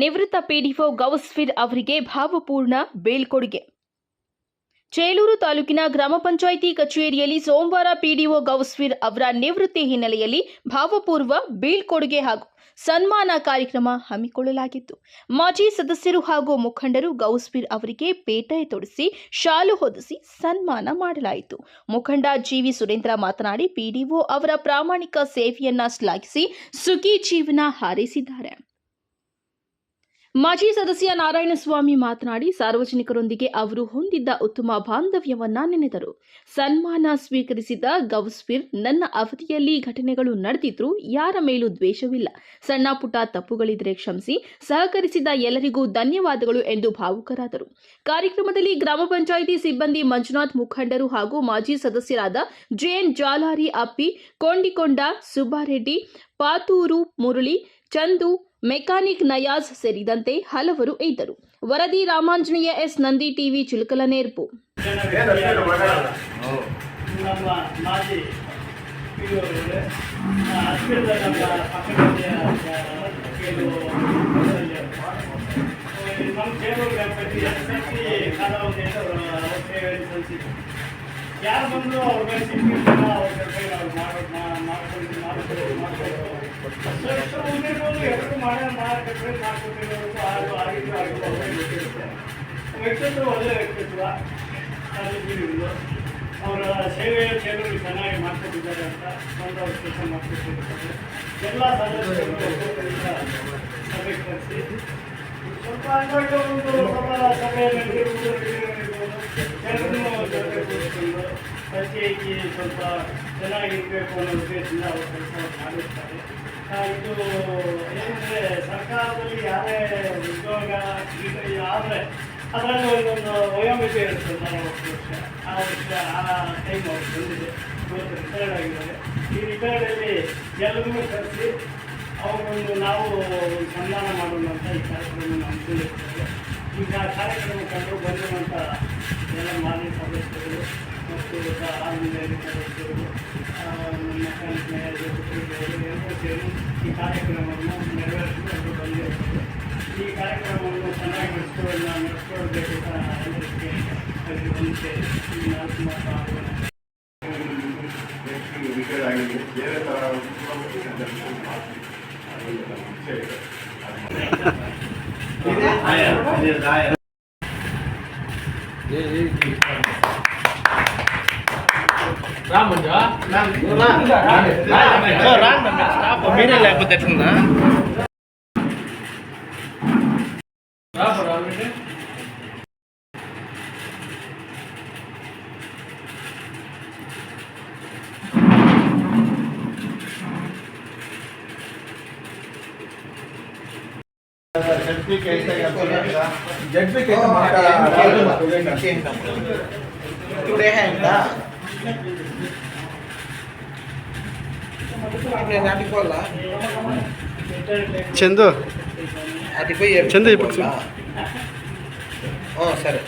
ನಿವೃತ್ತ ಪಿಡಿಒ ಗೌಸ್ಫಿರ್ ಅವರಿಗೆ ಭಾವಪೂರ್ಣ ಬೀಳ್ಕೊಡುಗೆ. ಚೇಳೂರು ತಾಲೂಕಿನ ಗ್ರಾಮ ಪಂಚಾಯಿತಿ ಕಚೇರಿಯಲ್ಲಿ ಸೋಮವಾರ ಪಿಡಿಒ ಗೌಸ್ಫಿರ್ ಅವರ ನಿವೃತ್ತಿ ಹಿನ್ನೆಲೆಯಲ್ಲಿ ಭಾವಪೂರ್ವ ಬೀಳ್ಕೊಡುಗೆ ಹಾಗೂ ಸನ್ಮಾನ ಕಾರ್ಯಕ್ರಮ ಹಮ್ಮಿಕೊಳ್ಳಲಾಗಿತ್ತು. ಮಾಜಿ ಸದಸ್ಯರು ಹಾಗೂ ಮುಖಂಡರು ಗೌಸ್ಫಿರ್ ಅವರಿಗೆ ಪೇಟೆ ತೊಡಿಸಿ ಶಾಲು ಹೊದಿಸಿ ಸನ್ಮಾನ ಮಾಡಲಾಯಿತು. ಮುಖಂಡ ಜಿವಿ ಸುರೇಂದ್ರ ಮಾತನಾಡಿ ಪಿಡಿಒ ಅವರ ಪ್ರಾಮಾಣಿಕ ಸೇವೆಯನ್ನ ಶ್ಲಾಘಿಸಿ ಸುಖಿ ಜೀವನ ಹಾರೈಸಿದ್ದಾರೆ. ಮಾಜಿ ಸದಸ್ಯ ನಾರಾಯಣಸ್ವಾಮಿ ಮಾತನಾಡಿ ಸಾರ್ವಜನಿಕರೊಂದಿಗೆ ಅವರು ಹೊಂದಿದ್ದ ಉತ್ತಮ ಬಾಂಧವ್ಯವನ್ನ ನೆನೆದರು. ಸನ್ಮಾನ ಸ್ವೀಕರಿಸಿದ ಗೌಸ್ಫಿರ್ ನನ್ನ ಅವಧಿಯಲ್ಲಿ ಘಟನೆಗಳು ನಡೆದಿದ್ರೂ ಯಾರ ಮೇಲೂ ದ್ವೇಷವಿಲ್ಲ, ಸಣ್ಣ ಪುಟ್ಟ ತಪ್ಪುಗಳಿದ್ರೆ ಕ್ಷಮಿಸಿ, ಸಹಕರಿಸಿದ ಎಲ್ಲರಿಗೂ ಧನ್ಯವಾದಗಳು ಎಂದು ಭಾವುಕರಾದರು. ಕಾರ್ಯಕ್ರಮದಲ್ಲಿ ಗ್ರಾಮ ಪಂಚಾಯಿತಿ ಸಿಬ್ಬಂದಿ ಮಂಜುನಾಥ್, ಮುಖಂಡರು ಹಾಗೂ ಮಾಜಿ ಸದಸ್ಯರಾದ ಜೆಎನ್ ಜಾಲಾರಿ, ಅಪ್ಪಿ, ಕೊಂಡಿಕೊಂಡ ಸುಬ್ಬಾರೆಡ್ಡಿ, ಪಾತೂರು ಮುರಳಿ, ಚಂದು, ಮೆಕ್ಯಾನಿಕ್ ನಯಾಜ್ ಸೇರಿದಂತೆ ಹಲವರು ಇದ್ದರು. ವರದಿ ರಾಮಾಂಜನೇಯ ಎಸ್, ನಂದಿ ಟಿವಿ, ಚಿಲಕಲನೇರ್ಪು. ಯಾರು ಬಂದು ಅವ್ರ ಎಲ್ಲರೂ ಮಾಡಿಕೊಟ್ಟಿರೋದು ವ್ಯಕ್ತಿತ್ವ ಒಳ್ಳೆಯ ವ್ಯಕ್ತಿತ್ವ. ಅವರ ಸೇವೆ ಚೇಳೂರಿಗೆ ಚೆನ್ನಾಗಿ ಮಾಡ್ಕೊಟ್ಟಿದ್ದಾರೆ ಅಂತ ಒಂದು ಅವ್ರ ಕೆಲಸ ಮಾಡ್ಕೊಟ್ಟಿರ್ತಾರೆ. ಎಲ್ಲ ಸದಸ್ಯರು ಸಭೆಗೆ ಕರೆಸಿ ಸ್ವಲ್ಪ ಒಂದು ಸ್ವಲ್ಪ ಸಭೆಯಲ್ಲಿ ಎಲ್ಲರನ್ನೂ ಜೊತೆ ಕೂರಿಸ್ಕೊಂಡು ಪಂಚಾಯಿತಿ ಸ್ವಲ್ಪ ಚೆನ್ನಾಗಿರಬೇಕು ಅನ್ನೋ ಉದ್ದೇಶದಿಂದ ಅವರು ಕೆಲಸ ಮಾಡಿರ್ತಾರೆ. ಇದು ಏನಂದರೆ ಸರ್ಕಾರದಲ್ಲಿ ಯಾರೇ ಉದ್ಯೋಗ ಆದರೆ ಅದರಲ್ಲಿ ಒಂದೊಂದು ವಯೋಮಿತಿ ಇರುತ್ತೆ. 40 ವರ್ಷ ಆ ವರ್ಷ ಆ ಟೈಮ್ ಅವ್ರು ಬಂದಿದೆ. ಇವತ್ತು ರಿಟೈರ್ಡ್ ಆಗಿದ್ದಾರೆ. ಈ ರಿಟೈರ್ಡಲ್ಲಿ ಎಲ್ಲರಿಗೂ ಕರೆಸಿ ಅವರೊಂದು ನಾವು ಸನ್ಮಾನ ಮಾಡೋಣ ಅಂತ ಈ ಕಾರ್ಯಕ್ರಮವನ್ನು ಹಮ್ಮಿಕೊಂಡಿರ್ತಾರೆ. ಈಗ ಕಾರ್ಯಕ್ರಮ ಕಂಡು ಬಂದಿರುವಂಥ ಎಲ್ಲ ಮಾಜಿ ಸದಸ್ಯರು ಮತ್ತು ಆರ್ಮಿನಲ್ಲಿ ಸದಸ್ಯರು, ಮೆಕ್ಯಾನಿಕ್ ಎಲ್ಲರೂ ಸೇರಿ ಈ ಕಾರ್ಯಕ್ರಮವನ್ನು ನೆರವೇರಿಸಿಕೊಂಡು ಬಂದಿರುತ್ತದೆ. ಈ ಕಾರ್ಯಕ್ರಮವನ್ನು ಚೆನ್ನಾಗಿ ನಡೆಸ್ಕೊಳ್ಬೇಕು ಅಂತ ಎಲ್ಲರಿಗೆ ಅಲ್ಲಿ ಬಂದಿದೆ. ಈ 4 ಮಾಸ చందు చందు ఇప్పుడు సరే.